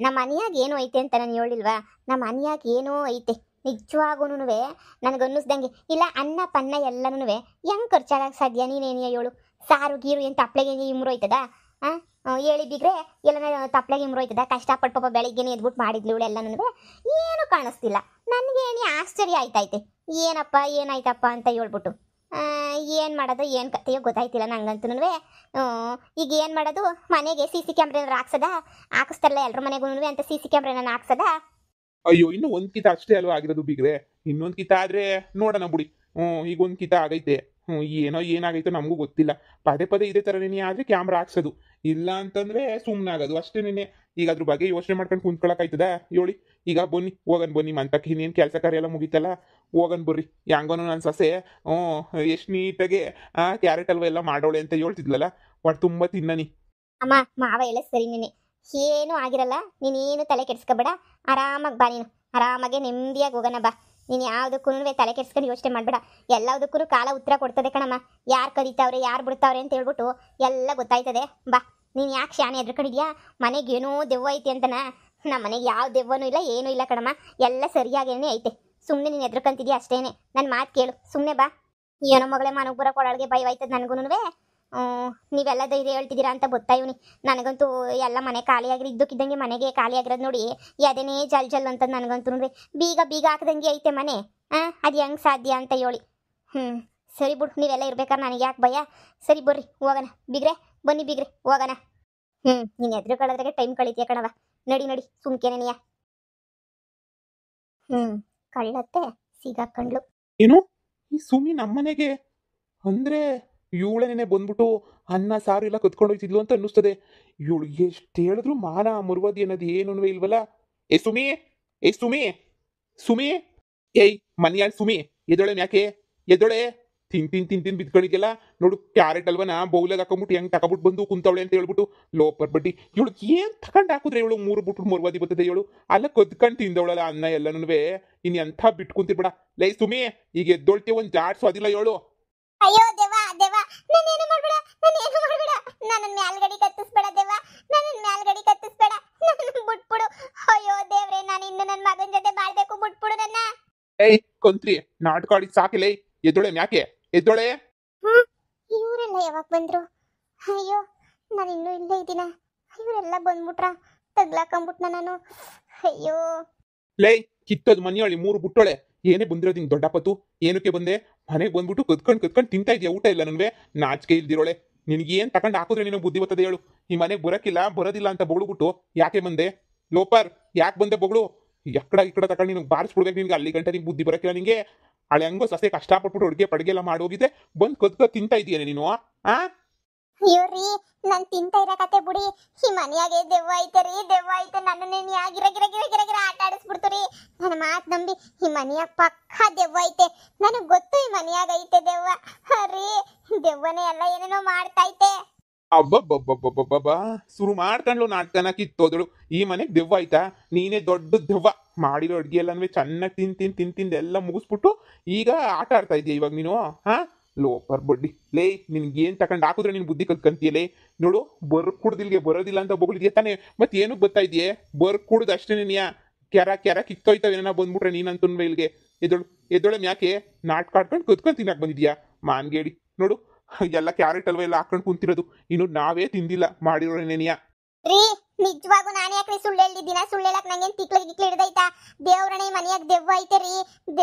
ನಮ್ಮ ಮನೆಯಾಗ ಏನೋ ಐತೆ ಅಂತ ನಾನು ಹೇಳಿಲ್ವಾ? ನಮ್ಮ ಮನೆಯಾಗ ಏನೋ ಐತೆ ನಿಜವಾಗೂನು. ನನಗನ್ನಿಸ್ದಂಗೆ ಇಲ್ಲ ಅನ್ನ ಪನ್ನ ಎಲ್ಲನೂ ಹೆಂಗೆ ಖರ್ಚಾಗಕ್ಕೆ ಸಾಧ್ಯ? ನೀನೇನು ಹೇಳು? ಸಾರು ಗೀರು ಏನು ತಪ್ಲೆಗೆ ಇಮ್ರೋಯ್ತದ? ಹೇಳಿ ಬಿಗ್ರೆ ಎಲ್ಲ ತಪ್ಲೆಗೆ ಇಮ್ರೋಯ್ತದ? ಕಷ್ಟಪಟ್ಟು ಪಾಪ ಬೆಳಿಗ್ಗೆನೇ ಎದ್ಬಿಟ್ಟು ಮಾಡಿದ್ಲು ಇವಳೆಲ್ಲನೂ. ಏನು ಕಾಣಿಸ್ತಿಲ್ಲ ನನಗೇನು ಆಶ್ಚರ್ಯ ಆಯ್ತೈತೆ. ಏನಪ್ಪ ಏನಾಯ್ತಪ್ಪ ಅಂತ ಹೇಳ್ಬಿಟ್ಟು ಏನು ಮಾಡೋದು ಏನು ಕತೆಯೋ ಗೊತ್ತಾಯ್ತಿಲ್ಲ ನಂಗಂತೂ. ಈಗ ಏನು ಮಾಡೋದು? ಮನೆಗೆ ಸಿ ಸಿ ಕ್ಯಾಮ್ರಾ ಹಾಕಿಸ್ತಾರಲ್ಲ ಎಲ್ಲರ ಮನೆಗೂ ಅಂತ ಸಿ ಸಿ ಕ್ಯಾಮ್ರಾ ಹಾಕ್ಸದ? ಅಯ್ಯೋ ಇನ್ನು ಒಂದ್ ಕಿತ ಅಷ್ಟೇ ಅಲ್ವಾ ಆಗಿರೋದು ಬಿಗ್ರೆ. ಇನ್ನೊಂದ್ ಕಿತ ಆದ್ರೆ ನೋಡೋಣ ಬಿಡಿ. ಈಗ ಒಂದ್ ಕಿತ ಆಗೈತೆ. ಏನೋ ಏನಾಗೈತೋ ನಮಗೂ ಗೊತ್ತಿಲ್ಲ. ಪದೇ ಪದೇ ಇದೇ ಥರನೇ ಆದ್ರೆ ಕ್ಯಾಮ್ರಾ ಹಾಕ್ಸೋದು, ಇಲ್ಲ ಅಂತಂದ್ರೆ ಸುಮ್ಮನೆ ಆಗೋದು ಅಷ್ಟೇನೆ. ಈಗ ಅದ್ರ ಬಗ್ಗೆ ಯೋಚನೆ ಮಾಡ್ಕೊಂಡು ಕುಂತ್ಕೊಳಕಾಯ್ತದ ಹೇಳಿ? ಈಗ ಬನ್ನಿ ಹೋಗನ್ ಬನ್ನಿ ಮಂತಕ್ಕೆ. ಇನ್ನೇನು ಕೆಲಸ ಕಾರ್ಯ ಎಲ್ಲ ಮುಗೀತಲ್ಲ, ಹೋಗನ್ ಬರ್ರಿ. ಹೆಂಗೋನು ನನ್ನ ಸೊಸೆ ಎಷ್ಟು ನೀಟಾಗಿ ಕ್ಯಾರೆಟ್ ಹಲ್ವ ಎಲ್ಲ ಮಾಡೋಳೆ ಅಂತ ಹೇಳ್ತಿದ್ಲಲ್ಲ, ಒಟ್ಟು ತುಂಬ ತಿನ್ನನಿ. ಅಮ್ಮ ಮಾವ ಎಲ್ಲ ಸರಿ, ನೀನೆ ಏನೂ ಆಗಿರಲ್ಲ. ನೀನೇನು ತಲೆ ಕೆಡಿಸ್ಕೊಬೇಡ, ಆರಾಮಾಗಿ ಬಾ. ನೀನು ಆರಾಮಾಗೆ ನೆಮ್ಮದಿಯಾಗಿ ಹೋಗೋಣ ಬಾ. ನೀನು ಯಾವುದಕ್ಕೂ ತಲೆ ಕೆಡಿಸ್ಕೊಂಡು ಯೋಚನೆ ಮಾಡಬೇಡ. ಎಲ್ಲದಕ್ಕೂ ಕಾಲ ಉತ್ತರ ಕೊಡ್ತದೆ ಕಣಮ್ಮ. ಯಾರು ಕದೀತಾವ್ರೆ ಯಾರು ಬಿಡ್ತಾವ್ರೆ ಅಂತ ಹೇಳ್ಬಿಟ್ಟು ಎಲ್ಲ ಗೊತ್ತಾಯ್ತದೆ ಬಾ. ನೀನು ಯಾಕೆ ಶಾನೆ ಎದ್ರಕೊಂಡಿದ್ಯಾ? ಮನೆಗೆ ಏನೋ ದೆವ್ವ ಐತಿ ಅಂತನಾ? ನಮ್ಮ ಮನೆಗೆ ಯಾವ ದೆವ್ವನೂ ಇಲ್ಲ, ಏನೂ ಇಲ್ಲ ಕಣಮ್ಮ. ಎಲ್ಲ ಸರಿಯಾಗೇನೆ ಐತೆ. ಸುಮ್ಮನೆ ನೀನು ಎದ್ರಕಂತಿದ್ಯಾ ಅಷ್ಟೇನೆ. ನನ್ನ ಮಾತು ಕೇಳು, ಸುಮ್ಮನೆ ಬಾ. ಏನೋ ಮಗಳೇ ಮನಗೆ ಬರೋಕೆ ಒಳಗೆ ಭಯವಾಯ್ತದೆ ನನಗೂ. ನೀವೆಲ್ಲ ಧೈರ್ಯ ಹೇಳ್ತಿದ್ದೀರಾ ಅಂತ ಗೊತ್ತಾಯ್ವನಿ. ನನಗಂತೂ ಎಲ್ಲ ಮನೆ ಖಾಲಿಯಾಗಿರೋ ಇದ್ದಕ್ಕಿದ್ದಂಗೆ ಮನೆಗೆ ಖಾಲಿಯಾಗಿರೋದು ನೋಡಿ ಅದೇನೇ ಜಲ್ ಜಲ್ ಅಂತ ನನಗಂತೂ. ಬೀಗ ಬೀಗ ಹಾಕ್ದಂಗೆ ಐತೆ ಮನೆ. ಅದು ಹೆಂಗೆ ಸಾಧ್ಯ ಅಂತ ಹೇಳಿ. ಸರಿ ಬಿಡು, ನೀವೆಲ್ಲ ಇರ್ಬೇಕಾದ್ರೆ ನನಗೆ ಯಾಕೆ ಭಯ? ಸರಿ ಬರ್ರಿ ಹೋಗೋಣ. ಬಿಗ್ರೆ ಬನ್ನಿ ಬಿಗ್ರೆ ಹೋಗೋಣ. ನೀನು ಎದುರು ಕಳೆದ್ರೆ ಟೈಮ್ ಕಳೀತೀಯ ಕಣವ. ನಡಿ ನಡಿ ಸುಮ್ಕೇನೆ ನೀಯ. ಕಳ್ಳತ್ತೆ ಸಿಗಾಕೊಂಡ್ಲು. ಏನು ಈ ಸುಮ್ಮಿ ನಮ್ಮನೆಗೆ ಅಂದ್ರೆ ಇವಳೇನೆ ಬಂದ್ಬಿಟ್ಟು ಅನ್ನ ಸಾರು ಎಲ್ಲ ಕತ್ಕೊಂಡು ಹೋಯ್ತಿದ್ಲು ಅಂತ ಅನ್ನಿಸ್ತದೆ. ಇವಳು ಎಷ್ಟು ಹೇಳಿದ್ರು ಮಾನ ಮುರುವದಿ ಅನ್ನೋದು ಏನೂ ಇಲ್ವಲ್ಲ. ಏ ಸುಮಿ, ಏ ಸುಮಿ, ಸುಮಿ, ಏಯ್ ಮನ್ಯಾಳ ಸುಮಿ, ಎದೊಳೆ ಯಾಕೆ ಎದೊಳೆ? ತಿನ್ ಬಿದ್ಕೊಂಡಿದ್ಯಲ್ಲ ನೋಡು. ಕ್ಯಾರೆಟ್ ಅಲ್ವನ ಬೌಲಾಗ ಹಾಕೊಂಬಿಟ್ಟು ಹೆಂಗೆ ತಗೊಬಿಟ್ಟು ಬಂದು ಕುಂತವಳೆ ಅಂತ ಹೇಳ್ಬಿಟ್ಟು ಲೋಪರ್ ಬಡ್ಡಿ. ಇವಳು ಏನ್ ತಗೊಂಡು ಹಾಕಿದ್ರೆ ಇವಳು ಮುರುವದಿ ಬರ್ತದೆ ಇವಳು. ಅಲ್ಲ ಕದ್ಕೊಂಡು ತಿಂದವಳಲ್ಲ ಅನ್ನ ಎಲ್ಲನೂ. ಇನ್ ಎಂಥ ಬಿಟ್ಟು ಕುಂತಿರ್ಬೇಡ. ಲೈ ಸುಮಿ, ಈಗ ಎದ್ದೊಳ್ತಿ ಒಂದ್ ಜಾಡ್ಸು ಅದಿಲ್ಲ ಹೇಳು. ಅಯ್ಯೋ ದೇವಾ ದೇವಾ, ನಾನೇನು ಮಾಡಬೇಡ, ನಾನೇನು ಮಾಡಬೇಡ, ನನ್ನ ಮ್ಯಾಲ್ಗಡಿ ಕತ್ತಿಸ್ಬೇಡ ದೇವಾ, ನನ್ನ ಮ್ಯಾಲ್ಗಡಿ ಕತ್ತಿಸ್ಬೇಡ, ನನ್ನ ಬಿಟ್ಬಿಡು. ಅಯ್ಯೋ ದೇವ್ರೆ, ನಾನು ಇನ್ನು ನನ್ನ ಮಗನ ಜೊತೆ ಬಾಳ್ಬೇಕು, ಬಿಟ್ಬಿಡು ನನ್ನ. ಏಯ್ ಕೊಂತ್ರಿ ನಾಟಕ ಆಡಿ ಸಾಕಿಲ್ಲ. ಎದ್ದೊಳೆ ಯಾಕೆ ಎದ್ದೊಳೆ? ಇವರೆಲ್ಲ ಯಾವಾಗ ಬಂದ್ರು? ಅಯ್ಯೋ ನಾನು ಇನ್ನೂ ಇಲ್ಲೇ ಇದ್ದೀನ. ಇವರೆಲ್ಲ ಬಂದ್ಬಿಟ್ರ, ತಗ್ಲಾಕೊಂಬಿಟ್ನ ನಾನು. ಅಯ್ಯೋ ಲೈ ಕಿತ್ತೋದ್ ಮನೆಯೊಳಿ 3 ಬುಟ್ಟೊಳೆ. ಏನೇ ಬಂದಿರೋದು ಹಿಂಗೆ ದೊಡ್ಡಪ್ಪತ್ತು? ಏನಕ್ಕೆ ಬಂದೆ? ಮನೆಗೆ ಬಂದ್ಬಿಟ್ಟು ಕದ್ಕೊಂಡು ತಿಂತಾ ಇದೆಯಾ ಊಟ ಇಲ್ಲ ನನ್ವೆ? ನಾಚಿಕೆ ಇಲ್ದಿರೋಳೆ. ನಿನಗೆ ಏನು ತಗೊಂಡು ಹಾಕಿದ್ರೆ ನೀನು ಬುದ್ಧಿ ಬರ್ತದೆ ಹೇಳು? ಈ ಮನೆಗೆ ಬರೋದಿಲ್ಲ ಅಂತ ಬೊಗಳುಬಿಟ್ಟು ಯಾಕೆ ಬಂದೆ? ಲೋಪರ್ ಯಾಕೆ ಬಂದೆ ಬೊಗಳು? ಎಕ್ಕಡ ತಗೊಂಡು ನೀನು ಬಾರಿಸ್ಬಿಡ್ಬೇಕು. ನಿನ್ಗೆ ಅಲ್ಲಿ ಗಂಟೆ ನಿಂಗೆ ಬುದ್ಧಿ ಬರೋಕ್ಕಿಲ್ಲ ನಿಂಗೆ. ಹಳೆ ಹಂಗೋ ಸಸೆ ಕಷ್ಟಪಟ್ಬಿಟ್ಟು ಅಡುಗೆ ಪಡುಗೆ ಎಲ್ಲ ಮಾಡೋಗಿದೆ, ಬಂದು ಕದ್ಕೊಂಡು ತಿಂತಾ ಇದೀಯ ನೀನು? ಅಯ್ಯೋ ರೀ, ನಾನು ತಿಂತಾ ಇರೋ ಕತೆ ಬಿಡಿ. ಈ ಮನೆಯಾಗೆ ದೆವ್ವ ಐತೆ ರೀ, ದೆವ್ವ ಐತೆ. ನನ್ನನ್ನೇನು ಗಿರ ಆಟ ಆಡಿಸ್ಬಿಡ್ತು ರೀ. ನನ್ನ ಮಾತು ನಂಬಿ, ಈ ಮನೆಯಾಗ ಪಕ್ಕ ದೆವ್ವ ಐತೆ. ನನಗೆ ಗೊತ್ತು ಈ ಮನೆಯಾಗ ಐತೆ ದೆವ್ವ. ರೀ ದೆವ್ವನೇ ಎಲ್ಲ ಏನೇನೋ ಮಾಡ್ತೈತೆ. ಅಬ್ಬಬ್ಬಬ್ಬಬ್ಬಬ್ಬಬ್ಬ ಶುರು ಮಾಡ್ಕೊಂಡ್ಲು ನಾಟಕನ ಕಿತ್ತೋದಳು. ಈ ಮನೆಗೆ ದೆವ್ವ ಆಯ್ತಾ? ನೀನೇ ದೊಡ್ಡ ದೆವ್ವ. ಮಾಡಿರೋ ಅಡ್ಗೆ ಎಲ್ಲನೂ ಚೆನ್ನಾಗಿ ತಿಂದು ಎಲ್ಲ ಮುಗಿಸ್ಬಿಟ್ಟು ಈಗ ಆಟ ಆಡ್ತಾ ಇದೀಯ ಇವಾಗ ನೀನು. ಲೋಪರ್ ಬಡ್ಡಿ. ಲೇ ನಿನ್ಗೇನು ತಗೊಂಡು ಹಾಕಿದ್ರೆ ನೀನು ಬುದ್ಧಿ ಕಲ್ತ್ಕಂತೀಯಲೇ ನೋಡು. ಕುಡ್ದಿಲ್ಗೆ ಬರೋದಿಲ್ಲ ಅಂತ ಬೊಗಳಿದ್ಯಾ ತಾನೆ, ಮತ್ತೆ ಏನಕ್ಕೆ ಬರ್ತಾ ಇದೆಯೇ? ಕುಡ್ದು ಅಷ್ಟೇನೆ ನೀಯ ಕೆರ ಕಿತ್ತೋಯ್ತಾವೇನ ಬಂದ್ಬಿಟ್ರೆ ನೀನಂತೂ ಇಲ್ಗೆ. ಎದ್ದೊಳೆ ಯಾಕೆ ನಾಟಕ ಆಡ್ಕೊಂಡು ಕದ್ಕೊಂಡು ತಿನ್ನಕ್ಕೆ ಬಂದಿದ್ಯಾ? ಮಾನ್ಗೇಡಿ ನೋಡು, ಎಲ್ಲ ಕ್ಯಾರೆಟ್ ಅಲ್ವ ಎಲ್ಲ ಹಾಕೊಂಡು ಕುಂತಿರೋದು. ಇನ್ನು ನಾವೇ ತಿಂದಿಲ್ಲ ಮಾಡಿರೋನೇನಿಯಾ. ರೀ ನಿಜವಾಗೂ ನಾನು ಯಾಕ್ರಿ ಸುಳ್ಳು ಹೇಳಿದ್ದೀನ? ಸುಳ್ಳು ಹೇಳಕ್ ನಂಗೇನು ಗಿಕ್ಲಿ ಹಿಡ್ದೈತಾ? ದೇವ್ರನೇ ಮನೆಯಾಗ ದೆವ್ವ ಐತೆ ರೀ.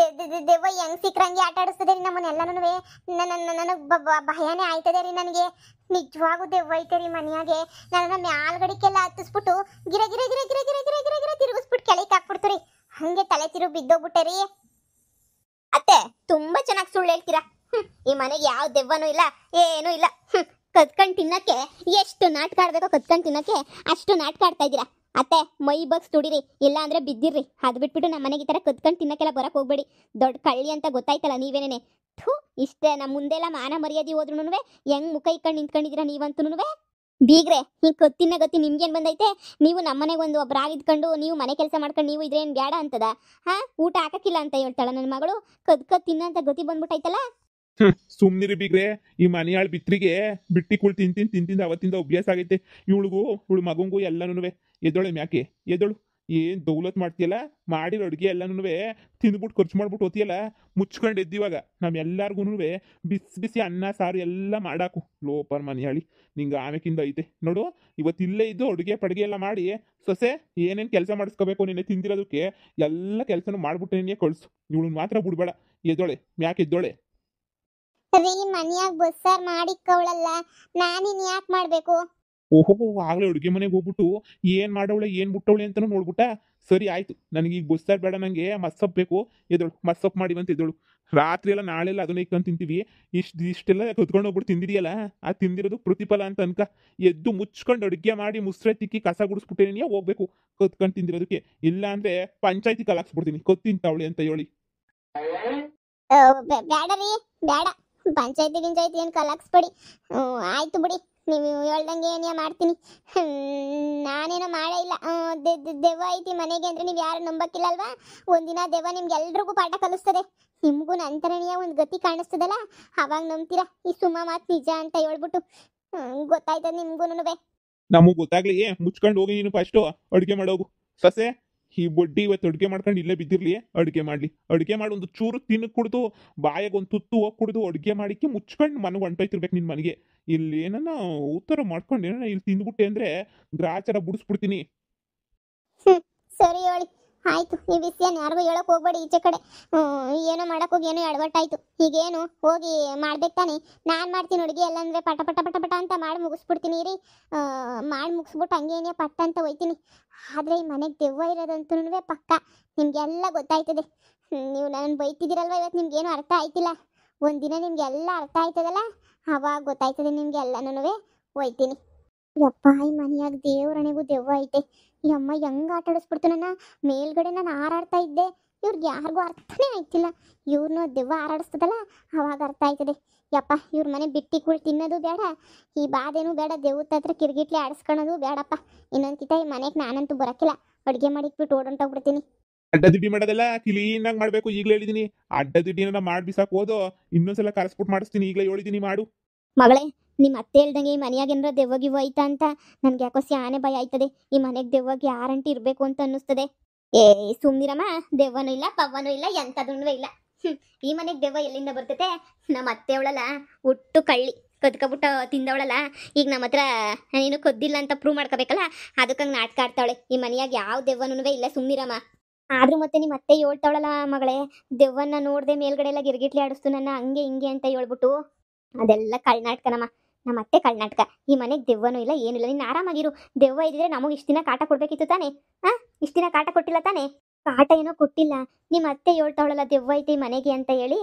ದೆವ್ವ ಹೆಂಗ್ ಸಿಕ್ರಂಗೆ ಆಟ ಆಡಿಸ್ತದೆ ರೀ ನಮ್ಮನ್ನೆಲ್ಲನೂ. ನನಗೆ ಭಯನೇ ಆಯ್ತದೆ ರೀ ನನಗೆ. ನಿಜವಾಗೂ ದೆವ್ವ ಐತೆ ರೀ ಮನೆಯಾಗೆ. ನನ್ನ ಮ್ಯಾಲ್ಗಡಿಕೆಲ್ಲ ಹತ್ತಿಸ್ಬಿಟ್ಟು ಗಿರ ಗಿರ ಗಿರ ಗಿರ ಗಿರ ಗಿರ ಗಿರ ಗಿರ ತಿರುಗಿಸ್ಬಿಟ್ಟು ಕೆಳಗೆ ಹಾಕ್ಬಿಡ್ತು ರೀ. ಹಂಗೆ ತಲೆ ತಿರುಗಿ ಬಿದ್ದೋಗ್ಬಿಟ್ಟೆ ರೀ. ಅತ್ತೆ ತುಂಬಾ ಚೆನ್ನಾಗಿ ಸುಳ್ಳು ಹೇಳ್ತೀರಾ. ಈ ಮನೆಗೆ ಯಾವ ದೆವ್ವನೂ ಇಲ್ಲ, ಏನೂ ಇಲ್ಲ. ಕದ್ಕೊಂಡು ತಿನ್ನಕ್ಕೆ ಎಷ್ಟು ನಾಟಕ ಆಡ್ಬೇಕೋ ಕದ್ಕೊಂಡು ತಿನ್ನಕ್ಕೆ ಅಷ್ಟು ನಾಟಕ ಆಡ್ತಾ ಇದ್ದೀರಾ. ಅತ್ತೆ ಮೈ ಬಗ್ಸ್ ತುಡಿರಿ, ಇಲ್ಲ ಅಂದ್ರೆ ಬಿದ್ದಿರ್ರಿ. ಅದು ಬಿಟ್ಬಿಟ್ಟು ನಮ್ಮ ಮನೆಗೆ ಈ ಥರ ಕದ್ಕೊಂಡು ತಿನ್ನಕ್ಕೆಲ್ಲ ಬರಕ್ಕೆ ಹೋಗ್ಬೇಡಿ. ದೊಡ್ಡ ಕಳ್ಳಿ ಅಂತ ಗೊತ್ತಾಯ್ತಲ್ಲ ನೀವೇನೇನೆ. ಇಷ್ಟೇ ನಮ್ಮ ಮುಂದೆಲ್ಲ ಮಾನ ಮರ್ಯಾದೆ ಹೋದ್ರೂ ಹೆಂಗ್ ಮುಖ ಇಕ್ಕೊಂಡು ನಿಂತ್ಕೊಂಡಿದ್ದೀರಾ ನೀವಂತೂ. ಬೀಗ್ರೆ ಹಿಂಗೆ ಕತ್ತಿನ ಗತಿ ನಿಮ್ಗೇನು ಬಂದೈತೆ? ನೀವು ನಮ್ಮ ಮನೆಗೆ ಒಂದು ಒಬ್ರು ಆಗಿದ್ಕೊಂಡು ನೀವು ಮನೆ ಕೆಲಸ ಮಾಡ್ಕೊಂಡು ನೀವು ಇದ್ರೇನು ಬೇಡ ಅಂತದ? ಊಟ ಹಾಕಕ್ಕಿಲ್ಲ ಅಂತ ಹೇಳ್ತಾಳ ನನ್ನ ಮಗಳು. ಕದ್ ತಿನ್ನಂತ ಗತಿ ಬಂದ್ಬಿಟ್ಟೈತಲ್ಲ. ಸುಮ್ನಿರಿ ಬಿಗ್ರೆ. ಈ ಮನೆಯಾಳ್ ಬಿತ್ರಿಗೆ ಬಿಟ್ಟಿ ಕುಳ್ ತಿಂತಿಂದ ಅವತ್ತಿಂದ ಅಭ್ಯಾಸ ಆಗೈತೆ. ಇವಳು ಮಗಂಗೂ ಎಲ್ಲನೂ ಎದ್ದೊಳೆ ಮ್ಯಾಕೆ ಎದ್ದಳು. ಏನ್ ದೌಲತ್ ಮಾಡ್ತೀಯಲ್ಲ, ಮಾಡಿರೋ ಅಡುಗೆ ಎಲ್ಲನೂ ತಿಂದ್ಬಿಟ್ಟು ಖರ್ಚು ಮಾಡ್ಬಿಟ್ಟು ಹೋತಿಯಲ್ಲ. ಮುಚ್ಕೊಂಡು ಎದ್ದಿವಾಗ ನಮ್ಮೆಲ್ಲರಿಗೂ ಬಿಸಿ ಬಿಸಿ ಅನ್ನ ಸಾರು ಎಲ್ಲ ಮಾಡಾಕು. ಲೋಪರ್ ಮನೆಯಾಳಿ ನಿಂಗೆ ಆಮೇಕಿಂದ ಐತೆ ನೋಡು. ಇವತ್ತು ಇಲ್ಲೇ ಇದ್ದು ಅಡುಗೆ ಪಡುಗೆ ಎಲ್ಲ ಮಾಡಿ ಸೊಸೆ ಏನೇನು ಕೆಲಸ ಮಾಡಿಸ್ಕೋಬೇಕು ನಿನ್ನೆ ತಿಂದಿರೋದಕ್ಕೆ ಎಲ್ಲ ಕೆಲಸನೂ ಮಾಡ್ಬಿಟ್ಟು ನಿನ್ನೆ ಕಳ್ಸು. ಇವಳನ್ನ ಮಾತ್ರ ಬಿಡ್ಬೇಡ. ಎದ್ದೊಳೆ ಮ್ಯಾಕೆ ಎದ್ದೊಳೆ. ರೀ ಮನ್ಯಾಗ ಬಸ್ಸಾರ್ ಮಾಡಿಕ್ಕವಳಲ್ಲ, ನಾನಿನ್ ಯಾಕೆ ಮಾಡ್ಬೇಕು? ಓಹೋ, ಆಗ್ಲೇ ಅಡುಗೆ ಮನೆಗೆ ಹೋಗ್ಬಿಟ್ಟು ಏನ್ ಮಾಡವಳೆ ಏನ್ ಬಿಟ್ಟವಳೆ ಅಂತಾನು ನೋಡ್ಬಿಟ್ಟ. ಸರಿ ಆಯ್ತು, ನನಗೆ ಈಗ ಬಸ್ಸಾರ್ ಬೇಡ, ನಂಗೆ ಮಸ್ಸಪ್ ಬೇಕು. ಎದ್ದಳು ಮಸ್ಸಪ್ ಮಾಡಿವಂತ ಎದ್ದಳು. ರಾತ್ರಿ ಎಲ್ಲ ನಾಳೆ ಎಲ್ಲ ಅದನ್ನ ಇಟ್ಕೊಂಡು ತಿಂತೀವಿ. ಇಷ್ಟೆಲ್ಲ ಕತ್ಕೊಂಡು ಹೋಗ್ಬಿಟ್ಟು ತಿಂದಿದೆಯಲ್ಲ, ಆ ತಿಂದಿರೋದು ಪ್ರತಿಫಲ ಅಂತ ಅನ್ಕ. ಎದ್ದು ಮುಚ್ಕೊಂಡು ಅಡುಗೆ ಮಾಡಿ ಮುಸ್ರೆ ತಿಕ್ಕಿ ಕಸ ಗುಡಿಸ್ಬಿಟ್ಟೇನೆ ಹೋಗ್ಬೇಕು ಕತ್ಕೊಂಡು ತಿಂದಿರೋದಕ್ಕೆ. ಇಲ್ಲ ಅಂದ್ರೆ ಪಂಚಾಯತಿ ಕಲಾಕ್ಸ್ಬಿಡ್ತೀನಿ ತಿಂತಾವಳೆ ಅಂತ ಹೇಳಿ. ಬೇಡ ರೀ ಬೇಡ, ಪಂಚಾಯತಿ ಗಿಂಚಾಯತಿ ಏನು ಕಲಾಕ್ಸ್ಬೇಡಿ. ಆಯ್ತು ಬಿಡಿ, ನೀವು ಹೇಳ್ದಂಗೆ ಏನೇ ಮಾಡ್ತೀನಿ. ನಾನೇನೋ ಮಾಡೇ ಇಲ್ಲ. ದೆವ್ವ ಐತಿ ಮನೆಗೆ ಅಂದ್ರೆ ನೀವು ಯಾರು ನಂಬಕ್ಕಿಲ್ಲ ಅಲ್ವಾ? ಒಂದಿನ ದೆವ್ವ ನಿಮ್ಗೆ ಎಲ್ರಿಗೂ ಪಾಠ ಕಲಿಸ್ತದೆ. ನಿಮಗೂ ನಂತರನೆಯ ಒಂದು ಗತಿ ಕಾಣಿಸ್ತದಲ್ಲ, ಅವಾಗ ನಂಬ್ತೀರಾ ಈ ಸುಮ್ಮ ಮಾತು ನಿಜ ಅಂತ ಹೇಳ್ಬಿಟ್ಟು. ಗೊತ್ತಾಯ್ತದ ನಿಮ್ಗೂನುವೆ. ನಮಗ್ ಗೊತ್ತಾಗ್ಲಿ, ಮುಚ್ಕೊಂಡು ಹೋಗಿ ನೀನು ಫಸ್ಟ್ ಅಡುಗೆ ಮಾಡೋಗು. ಸೊಸೆ, ಈ ಬಡ್ಡಿ ಇವತ್ತು ಅಡುಗೆ ಮಾಡ್ಕೊಂಡು ಇಲ್ಲೇ ಬಿದ್ದಿರ್ಲಿ, ಅಡುಗೆ ಮಾಡ್ಲಿ. ಅಡುಗೆ ಮಾಡಿ ಒಂದು ಚೂರು ತಿನ್ನಕ್ ಕುಡ್ದು ಬಾಯಾಗ ಒಂದು ತುತ್ತು ಹೋಗಿ ಕುಡ್ದು ಅಡುಗೆ ಮಾಡಿಕ್ಕೆ ಮುಚ್ಕೊಂಡು ಮನೆಗೆ ಹೊಂಟೋಯ್ತಿರ್ಬೇಕು ನಿನ್ ಮನೆಗೆ. ಇಲ್ಲಿ ಏನನ್ನ ಉತ್ತರ ಮಾಡ್ಕೊಂಡು ಏನನ್ನ ಇಲ್ಲಿ ತಿಂದ್ಬಿಟ್ಟೆ ಅಂದ್ರೆ ಗ್ರಾಚಾರ ಬಿಡಿಸ್ಬಿಡ್ತೀನಿ. ಸರಿ ಹೇಳಿ, ಆಯ್ತು. ಈ ವಿಷಯನ ಯಾರಿಗೂ ಹೇಳಕ್ ಹೋಗ್ಬೇಡಿ ಈಚೆ ಕಡೆ. ಏನೋ ಮಾಡಕ್ ಹೋಗಿ ಏನೋ ಎಡವಟ್ಟಾಯ್ತು. ಈಗೇನು ಹೋಗಿ ಮಾಡ್ಬೇಕು ತಾನೆ? ನಾನು ಮಾಡ್ತೀನಿ ಅಡುಗೆ ಎಲ್ಲ ಅಂದ್ರೆ ಪಟ ಪಟ ಪಟ ಪಟ ಅಂತ ಮಾಡಿ ಮುಗಿಸ್ಬಿಡ್ತೀನಿ ರೀ. ಮಾಡಿ ಮುಗಿಸ್ಬಿಟ್ಟು ಹಂಗೇನೇ ಪಟ್ಟ ಅಂತ ಹೋಯ್ತೀನಿ. ಆದರೆ ಈ ಮನೆಗೆ ದೆವ್ವ ಇರೋದಂತೂ ಪಕ್ಕ ನಿಮಗೆಲ್ಲ ಗೊತ್ತಾಯ್ತದೆ. ನೀವು ನನ್ನ ಬೈತಿದ್ದೀರಲ್ವ, ಇವತ್ತು ನಿಮ್ಗೇನು ಅರ್ಥ ಆಯ್ತಿಲ್ಲ. ಒಂದಿನ ನಿಮಗೆಲ್ಲ ಅರ್ಥ ಆಯ್ತದಲ್ಲ, ಅವಾಗ ಗೊತ್ತಾಯ್ತದೆ ನಿಮಗೆ ಎಲ್ಲನೂ. ಹೋಯ್ತೀನಿ. ಯಪ್ಪ, ಈ ಮನೆಯಾಗ ದೇವರಣೆಗೂ ದೆವ್ವ ಐತೆ. ಈ ಅಮ್ಮ ಹೆಂಗೆ ಆಟ ಆಡಿಸ್ಬಿಡ್ತು ನನ್ನ ಮೇಲ್ಗಡೆ. ನಾನು ಹಾರಾಡ್ತಾ ಇದ್ದೆ, ಇವ್ರಿಗೆ ಯಾರಿಗೂ ಅರ್ಥನೇ ಆಯ್ತಿಲ್ಲ. ಇವ್ರನ್ನೂ ದೆವ್ವ ಹಾರಾಡಿಸ್ತದಲ್ಲ, ಅವಾಗ ಅರ್ಥ ಆಯ್ತದೆ. ಯಪ್ಪ, ಇವ್ರ ಮನೆ ಬಿಟ್ಟಿ ಕುಳ್ ತಿನ್ನೋದು ಬೇಡ, ಈ ಬಾಧೆನೂ ಬೇಡ, ದೆವ್ವದ ಹತ್ರ ಕಿರ್ಗಿಟ್ಲೆ ಆಡಿಸ್ಕೊಳೋದು ಬೇಡಪ್ಪ. ಇನ್ನೊಂದ್ಕಿತ ಈ ಮನೆಗೆ ನಾನಂತೂ ಬರೋಕ್ಕಿಲ್ಲ. ಅಡುಗೆ ಮಾಡಿಕ್ಬಿಟ್ಟು ಓಡೊಂಟೋಗ್ಬಿಡ್ತೀನಿ. ಅಡ್ಡದಿಡ್ಡಿ ಮಾಡೋದೆಲ್ಲ ಕ್ಲೀನಾಗಿ ಮಾಡ್ಬೇಕು. ಈಗಲೇ ಹೇಳಿದೀನಿ, ಅಡ್ಡದಿಡ್ಡಿನ ಮಾಡಿ ಬಿಸಾಕ್ ಹೋದು ಇನ್ನೊಂದ್ಸಲ ಕರೆಸ್ಬಿಟ್ಟು ಮಾಡಿಸ್ತೀನಿ. ಈಗಲೇ ಹೇಳಿದೀನಿ ಮಾಡು. ಮಗಳೇ, ನಿಮ್ಮ ಅತ್ತೆ ಹೇಳ್ದಂಗೆ ಈ ಮನೆಯಾಗ ಏನಾರ ದೆವ್ವಗಿವ್ವ ಐತಾ ಅಂತ ನನ್ಗೆ ಯಾಕೋ ಸ್ಯಾನೆ ಭಯ ಆಯ್ತದೆ. ಈ ಮನೆಗೆ ದೆವ್ವ ಗ್ಯಾರಂಟಿ ಇರಬೇಕು ಅಂತ ಅನ್ನಿಸ್ತದೆ. ಏ ಸುಮ್ನಿರಮ್ಮ, ದೆವ್ವನೂ ಇಲ್ಲ ಪವ್ವನೂ ಇಲ್ಲ, ಎಂಥದೂ ಇಲ್ಲ. ಈ ಮನೆಗೆ ದೆವ್ವ ಎಲ್ಲಿಂದ ಬರ್ತೈತೆ? ನಮ್ಮ ಅತ್ತೆ ಅವಳಲ್ಲ ಒಟ್ಟು ಕಳ್ಳಿ, ಕದ್ಕೊಬಿಟ್ಟು ತಿಂದವಳಲ್ಲ. ಈಗ ನಮ್ಮ ಹತ್ರ ನೀನು ಕದ್ದಿಲ್ಲ ಅಂತ ಪ್ರೂವ್ ಮಾಡ್ಕೋಬೇಕಲ್ಲ, ಅದಕ್ಕಂಗೆ ನಾಟಕ ಆಡ್ತಾವಳೆ. ಈ ಮನೆಯಾಗ ಯಾವ ದೆವ್ವನೂ ಇಲ್ಲ, ಸುಮ್ನಿರಮ್ಮ. ಆದ್ರೂ ಮತ್ತೆ ನಿಮ್ಮ ಅತ್ತೆ ಹೇಳ್ತಾವಳಲ್ಲ ಮಗಳೇ, ದೆವ್ವನ್ನ ನೋಡ್ದೆ ಮೇಲ್ಗಡೆ ಎಲ್ಲ ಗಿರ್ಗಿಟ್ಲಿ ಆಡಿಸ್ತು ನನ್ನ, ಹಂಗೆ ಹಿಂಗೆ ಅಂತ ಹೇಳ್ಬಿಟ್ಟು. ಅದೆಲ್ಲ ಕಳ್ನಾಟಕ ನಮ್ಮ ಅತ್ತೆ ಕಳ್ನಾಟಕ. ಈ ಮನೆಗೆ ದೆವ್ವನೂ ಇಲ್ಲ ಏನಿಲ್ಲ. ನೀನು ಆರಾಮಾಗಿರು. ದೆವ್ವ ಇದ್ದಿದ್ರೆ ನಮಗೆ ಇಷ್ಟು ದಿನ ಕಾಟ ಕೊಡ್ಬೇಕಿತ್ತು ತಾನೆ? ಇಷ್ಟು ದಿನ ಕಾಟ ಕೊಟ್ಟಿಲ್ಲ ತಾನೆ? ಕಾಟ ಏನೋ ಕೊಟ್ಟಿಲ್ಲ. ನಿಮ್ಮ ಅತ್ತೆ ಹೇಳ್ತಾವಳಲ್ಲ ದೆವ್ವ ಐತೆ ಈ ಮನೆಗೆ ಅಂತ ಹೇಳಿ.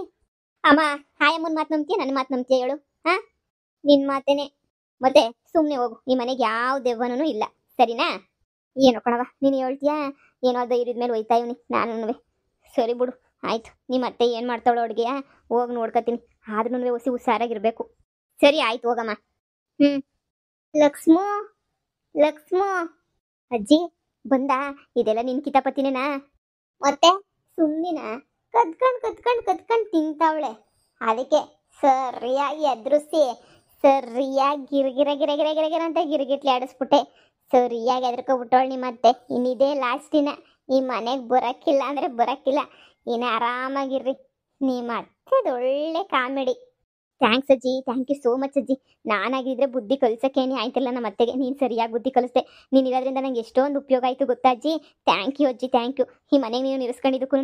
ಅಮ್ಮ, ಹಾಯಮ್ಮನ ಮಾತು ನಂಬ್ತೀಯ, ನನ್ನ ಮಾತು ನಂಬ್ತೀಯ ಹೇಳು? ನಿನ್ನ ಮಾತೇನೆ. ಮತ್ತೆ ಸುಮ್ಮನೆ ಹೋಗು. ಈ ಮನೆಗೆ ಯಾವ ದೆವ್ವನೂ ಇಲ್ಲ, ಸರಿನಾ? ಏನೋ ಕಣವ, ನೀನು ಹೇಳ್ತೀಯಾ ಏನೋ ಧೈರ್ಯದ ಮೇಲೆ ಹೋಯ್ತಾ ಇವನಿ ನಾನು. ಸರಿ ಬಿಡು, ಆಯ್ತು. ನಿಮ್ಮ ಅತ್ತೆ ಏನು ಮಾಡ್ತಾವಳು ಅಡುಗೆಯ ಹೋಗಿ ನೋಡ್ಕೊತೀನಿ. ಆದ್ರೂ ಹೊಸಿ ಹುಷಾರಾಗಿರ್ಬೇಕು. ಸರಿ ಆಯ್ತು, ಹೋಗಮ್ಮ. ಲಕ್ಷ್ಮೋ ಲಕ್ಷ್ಮೋ, ಅಜ್ಜಿ ಬಂದ? ಇದೆಲ್ಲ ನಿನ್ ಕಿತಾಪತಿನೇನಾ? ಮತ್ತೆ ಸುಮ್ಮನಿನ ಕದ್ಕೊಂಡು ತಿಂತಾವಳೆ. ಅದಕ್ಕೆ ಸರಿಯಾಗಿ ಎದುರಿಸಿ ಸರಿಯಾಗಿ ಗಿರಗಿರ ಅಂತ ಗಿರ್ಗಿಟ್ಲಿ ಆಡಿಸ್ಬಿಟ್ಟೆ. ಸರಿಯಾಗಿ ಎದ್ರಕೊಬಿಟ್ಟವಳು ನಿಮ್ಮತ್ತೆ. ಇನ್ನಿದೇ ಲಾಸ್ಟ್ ದಿನ, ಈ ಮನೆಗೆ ಬರೋಕ್ಕಿಲ್ಲ ಅಂದರೆ ಬರೋಕ್ಕಿಲ್ಲ. ಇನ್ನು ಆರಾಮಾಗಿರ್ರಿ. ನಿಮ್ಮ ಅತ್ತೆದು ಒಳ್ಳೆ ಕಾಮಿಡಿ. ಥ್ಯಾಂಕ್ಸ್ ಅಜ್ಜಿ, ಥ್ಯಾಂಕ್ ಯು ಸೋ ಮಚ್ ಅಜ್ಜಿ. ನಾನಾಗಿದ್ರೆ ಬುದ್ಧಿ ಕಲಿಸೋಕ್ಕೇನೆ ಆಯ್ತಿಲ್ಲ ನಮ್ಮ ಅತ್ತೆಗೆ. ನೀನು ಸರಿಯಾಗಿ ಬುದ್ಧಿ ಕಲಿಸ್ದೆ. ನೀನು ಇರೋದ್ರಿಂದ ನಂಗೆ ಎಷ್ಟೊಂದು ಉಪಯೋಗ ಆಯಿತು ಗೊತ್ತಾ ಅಜ್ಜಿ? ಥ್ಯಾಂಕ್ ಯು ಅಜ್ಜಿ, ಥ್ಯಾಂಕ್ ಯು. ಈ ಮನೆಗೆ ನೀವು ನಿಲ್ಲಿಸ್ಕೊಂಡಿದ್ದಕ್ಕೂ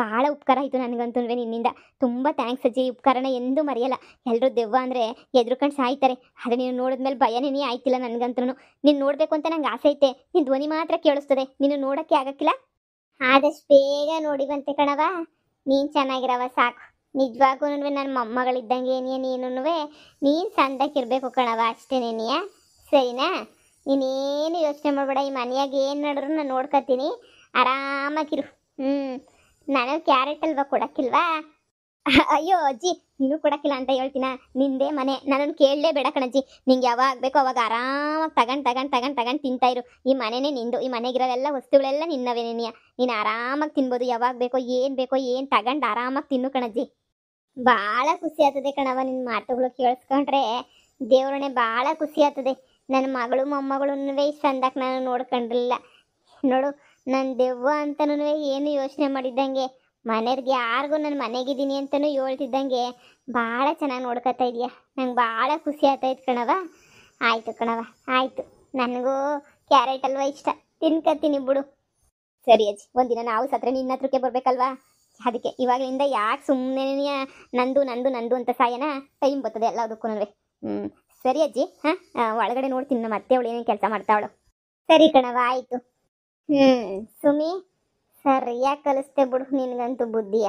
ಭಾಳ ಉಪಕಾರ ಆಯಿತು ನನಗಂತೂ ನಿನ್ನಿಂದ. ತುಂಬ ಥ್ಯಾಂಕ್ಸ್ ಅಜ್ಜಿ. ಉಪಕಾರನ ಎಂದೂ ಮರೆಯಲ್ಲ. ಎಲ್ಲರೂ ದೆವ್ವ ಅಂದರೆ ಎದ್ರುಕೊಂಡು ಸಾಯ್ತಾರೆ, ಆದರೆ ನೀನು ನೋಡಿದ್ಮೇಲೆ ಭಯನೇ ಆಯ್ತಿಲ್ಲ ನನಗಂತೂ. ನೀನು ನೋಡಬೇಕು ಅಂತ ನಂಗೆ ಆಸೆ ಐತೆ. ನಿನ್ನ ಧ್ವನಿ ಮಾತ್ರ ಕೇಳಿಸ್ತದೆ, ನೀನು ನೋಡೋಕ್ಕೆ ಆಗಕ್ಕಿಲ್ಲ. ಆದಷ್ಟು ಬೇಗ ನೋಡಿ ಬಂತೆ ಕಣವ. ನೀನು ಚೆನ್ನಾಗಿರವ ಸಾಕು. ನಿಜವಾಗೂ ನನ್ನ ಮೊಮ್ಮಗಳಿದ್ದಂಗೆ ನೀನು ನೀನು ಸಂದಕ್ಕಿರ್ಬೇಕು ಕಣವ, ಅಷ್ಟೇ ನೀನಿಯ. ಸರಿನಾ? ನೀನೇನು ಯೋಚನೆ ಮಾಡಬೇಡ. ಈ ಮನೆಯಾಗ ಏನು ನಡೆದ್ರು ನಾನು ನೋಡ್ಕೊತೀನಿ. ಆರಾಮಾಗಿರು. ನಾನು ಕ್ಯಾರೆಟ್ ಅಲ್ವಾ ಕೊಡೋಕ್ಕಿಲ್ವಾ? ಅಯ್ಯೋ ಅಜ್ಜಿ, ನೀನು ಕೊಡೋಕ್ಕಿಲ್ಲ ಅಂತ ಹೇಳ್ತೀನ? ನಿಂದೇ ಮನೆ, ನನ್ನನ್ನು ಕೇಳಲೇ ಬೇಡ ಕಣಜ್ಜಿ. ನಿಂಗೆ ಯಾವಾಗ ಬೇಕೋ ಅವಾಗ ಆರಾಮಾಗಿ ತಗೊಂಡು ತಿಂತಾ ಇರು. ಈ ಮನೆನೇ ನಿಂದು. ಈ ಮನೆಗಿರೋವೆಲ್ಲ ವಸ್ತುಗಳೆಲ್ಲ ನಿನ್ನವೇ. ನೀನು ಆರಾಮಾಗಿ ತಿನ್ಬೋದು. ಯಾವಾಗ ಬೇಕೋ ಏನು ತಗೊಂಡು ಆರಾಮಾಗಿ ತಿನ್ನು ಕಣಜ್ಜಿ. ಭಾಳ ಖುಷಿ ಆಗ್ತದೆ ಕಣವ ನಿನ್ನ ಮಾತುಗಳು ಕೇಳಿಸ್ಕೊಂಡ್ರೆ. ದೇವ್ರನೆ ಭಾಳ ಖುಷಿ ಆಗ್ತದೆ. ನನ್ನ ಮಗಳು ಮೊಮ್ಮಗಳನ್ನೂ ಇಷ್ಟು ಅಂದಕ್ಕೆ ನಾನು ನೋಡ್ಕೊಂಡಿರಲಿಲ್ಲ ನೋಡು. ನನ್ನ ದೆವ್ವ ಅಂತನೂ ಏನು ಯೋಚನೆ ಮಾಡಿದ್ದಂಗೆ, ಮನೆಯವ್ರಿಗೆ ಯಾರಿಗೂ ನಾನು ಮನೆಗಿದ್ದೀನಿ ಅಂತಲೂ ಹೇಳ್ತಿದ್ದಂಗೆ ಭಾಳ ಚೆನ್ನಾಗಿ ನೋಡ್ಕೊತಾ ಇದೀಯ. ನಂಗೆ ಭಾಳ ಖುಷಿ ಆಗ್ತೈತೆ ಕಣವ. ಆಯಿತು ಕಣವ, ಆಯಿತು. ನನಗೂ ಕ್ಯಾರೆಟ್ ಹಲ್ವ ಇಷ್ಟ, ತಿನ್ಕತ್ತೀನಿ ಬಿಡು. ಸರಿ ಅಜ್ಜಿ, ಒಂದಿನ ನಾವು ಸತ್ರ ನಿನ್ನ ಹತ್ರಕ್ಕೆ ಬರಬೇಕಲ್ವಾ? ಅದಕ್ಕೆ ಇವಾಗಲಿಂದ ಯಾಕೆ ಸುಮ್ಮನೆ ನಂದು ನಂದು ನಂದು ಅಂತ ಸಾಯನ, ಟೈಮ್ ಬರ್ತದೆ ಎಲ್ಲದಕ್ಕೂ. ಸರಿ ಅಜ್ಜಿ, ಹಾಂ ಒಳಗಡೆ ನೋಡ್ತೀನಿ ನಮ್ಮ ಅತ್ತೆ ಅವಳು ಏನೇನು ಕೆಲಸ ಮಾಡ್ತಾವಳು. ಸರಿ ಕಣವ, ಆಯಿತು. ಸುಮಿ, ಸರಿಯಾಗಿ ಕಲಿಸ್ತೆ ಬಿಡು ನಿನಗಂತೂ ಬುದ್ಧಿಯ.